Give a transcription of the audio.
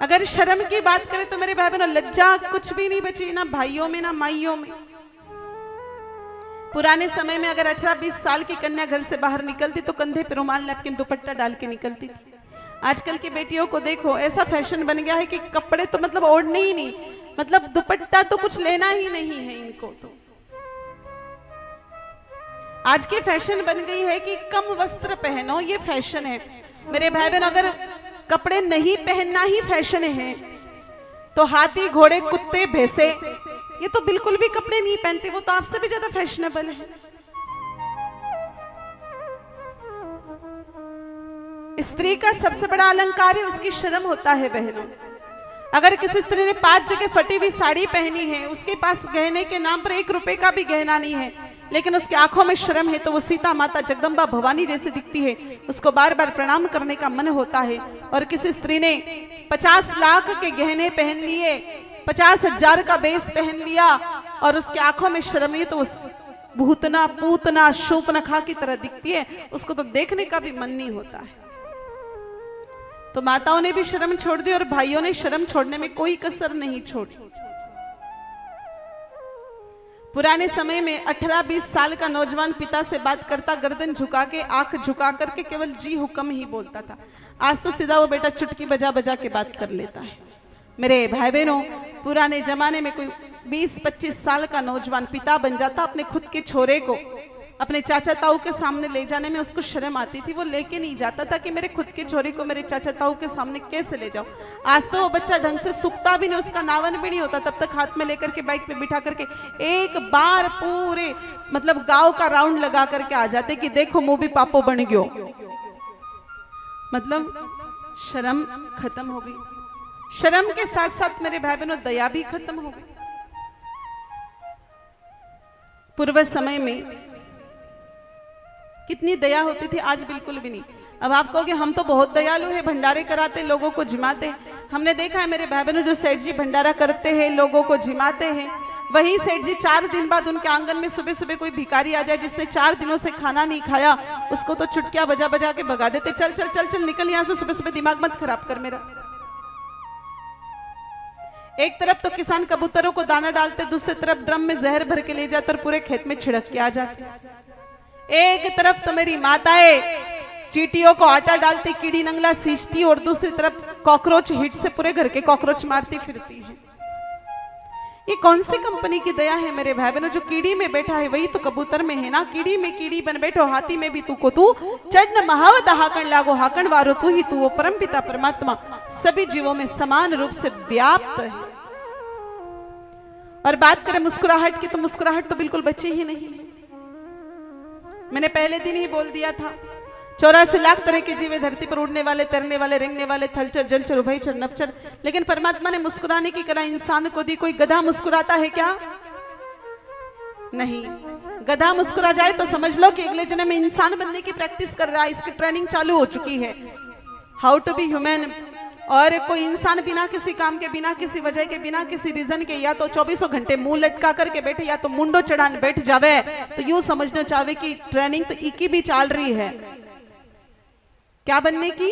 अगर शर्म की बात करें तो मेरे भाई बहनों लज्जा कुछ भी नहीं बची, ना भाइयों में ना माइयों में। पुराने समय में अगर 18-20 साल की कन्या घर से बाहर निकलती तो कंधे पे रुमाल नैपकिन दुपट्टा डाल के निकलती थी। आजकल की बेटियों को देखो, ऐसा फैशन बन गया है कि कपड़े तो मतलब ओढ़ने ही नहीं, मतलब दुपट्टा तो कुछ लेना ही नहीं है इनको। तो आज की फैशन बन गई है कि कम वस्त्र पहनो, ये फैशन है। मेरे भाई बहन अगर कपड़े नहीं पहनना ही फैशन है तो हाथी घोड़े कुत्ते भैंसे ये तो बिल्कुल भी कपड़े नहीं पहनते, वो तो आपसे भी ज्यादा फैशनेबल है। स्त्री का सबसे बड़ा अलंकार है उसकी शर्म होता है बहनों। अगर किसी स्त्री ने 5 जगह फटी हुई साड़ी पहनी है, उसके पास गहने के नाम पर 1 रुपए का भी गहना नहीं है, लेकिन उसकी आंखों में शर्म है, तो वो सीता माता जगदम्बा भवानी जैसे दिखती है, उसको बार बार प्रणाम करने का मन होता है। और किसी स्त्री ने 50 लाख के गहने पहन लिए, 50,000 का बेस पहन लिया और उसकी आंखों में शर्म है, तो उस भूतना पूतना शूर्पणखा की तरह दिखती है, उसको तो देखने का भी मन नहीं होता है। तो माताओं ने भी शर्म छोड़ दी और भाइयों ने शर्म छोड़ने में कोई कसर नहीं छोड़ी। पुराने समय में 18-20 साल का नौजवान पिता से बात करता गर्दन झुका के, आंख झुका करके केवल जी हुक्म ही बोलता था। आज तो सीधा वो बेटा चुटकी बजा बजा के बात कर लेता है। मेरे भाई बहनों, पुराने जमाने में कोई 20-25 साल का नौजवान पिता बन जाता, अपने खुद के छोरे को अपने चाचा ताऊ के सामने ले जाने में उसको शर्म आती थी, वो लेके नहीं जाता था कि मेरे खुद के छोरे को मेरे चाचा ताऊ के सामने कैसे ले जाऊं। आज तो वो बच्चा ढंग से सूखता भी नहीं, उसका नावन भी नहीं होता, तब तक हाथ में लेकर के बाइक पे बिठा करके एक बार पूरे मतलब गांव का राउंड लगा करके आ जाते कि देखो मूवी पापो बन गयो। मतलब शर्म खत्म हो गई। शर्म के साथ साथ मेरे भाई बहनों दया भी खत्म हो गई। पूर्व समय में कितनी दया होती थी, आज बिल्कुल भी नहीं। अब आप कहोगे हम तो बहुत दयालु हैं, भंडारे कराते, लोगों को जिमाते हैं। हमने देखा है मेरे भाई बहनों, जो सेठ जी भंडारा करते हैं, लोगों को जिमाते हैं, वही सेठ जी 4 दिन बाद उनके आंगन में सुबह सुबह कोई भिखारी आ जाए जिसने 4 दिनों से खाना नहीं खाया, उसको तो चुटकियां बजा बजा के भगा देते, चल चल चल चल निकल यहाँ से, सुबह सुबह दिमाग मत खराब कर मेरा। एक तरफ तो किसान कबूतरों को दाना डालते, दूसरी तरफ ड्रम में जहर भर के ले जाते और पूरे खेत में छिड़क के आ जाते। एक तरफ तो मेरी माताएं चींटियों को आटा डालती, कीड़ी नंगला सींचती, और दूसरी तरफ कॉकरोच हिट से पूरे घर के कॉकरोच मारती फिरती है। ये कौन सी कंपनी की दया है मेरे भाई बहनों? जो कीड़ी में बैठा है वही तो कबूतर में है ना। कीड़ी में कीड़ी बन बैठो, हाथी में भी तू को तू, चढ़ महावत हाकण लागो, हाकण वारो तू ही तू। वो परम पिता परमात्मा सभी जीवों में समान रूप से व्याप्त है। और बात करें मुस्कुराहट की, तो मुस्कुराहट तो बिल्कुल बची ही नहीं। मैंने पहले दिन ही बोल दिया था, 84 लाख तरह के जीव धरती पर उड़ने वाले, तैरने वाले, रेंगने वाले, थलचर, जलचर, उभयचर, नभचर, लेकिन परमात्मा ने मुस्कुराने की कला इंसान को दी। कोई गधा मुस्कुराता है क्या? नहीं। गधा मुस्कुरा जाए तो समझ लो कि अगले जन्म में इंसान बनने की प्रैक्टिस कर रहा है, इसकी ट्रेनिंग चालू हो चुकी है, हाउ टू बी ह्यूमन। और कोई इंसान बिना किसी काम के, बिना किसी वजह के, बिना किसी रीजन के या तो 24 घंटे मुंह लटका करके बैठे या तो मुंडो चढ़ाने बैठ जावे, तो यूं समझना चाहे कि ट्रेनिंग तो इकी भी चाल रही है। क्या बनने की?